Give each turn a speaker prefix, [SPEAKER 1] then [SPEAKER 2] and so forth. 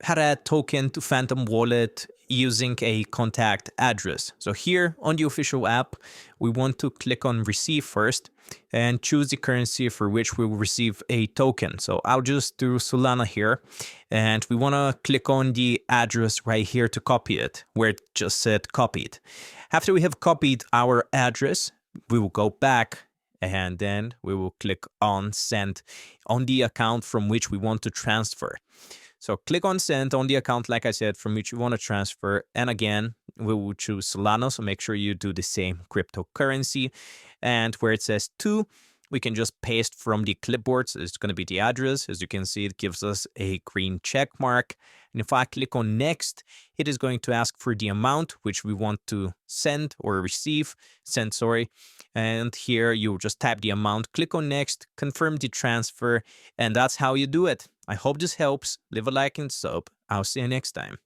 [SPEAKER 1] how to add token to Phantom Wallet using a contact address. So here on the official app, we want to click on receive first and choose the currency for which we will receive a token. So I'll just do Solana here, and we want to click on the address right here to copy it, where it just said copied. After we have copied our address, we will go back and then we will click on send on the account from which we want to transfer. So click on send on the account, like I said, from which you want to transfer. And again, we will choose Solana. So make sure you do the same cryptocurrency. And where it says to, we can just paste from the clipboard. So it's going to be the address. As you can see, it gives us a green check mark. And if I click on next, it is going to ask for the amount which we want to send or receive, sorry. And here you just type the amount, click on next, confirm the transfer, and that's how you do it. I hope this helps. Leave a like and sub. I'll see you next time.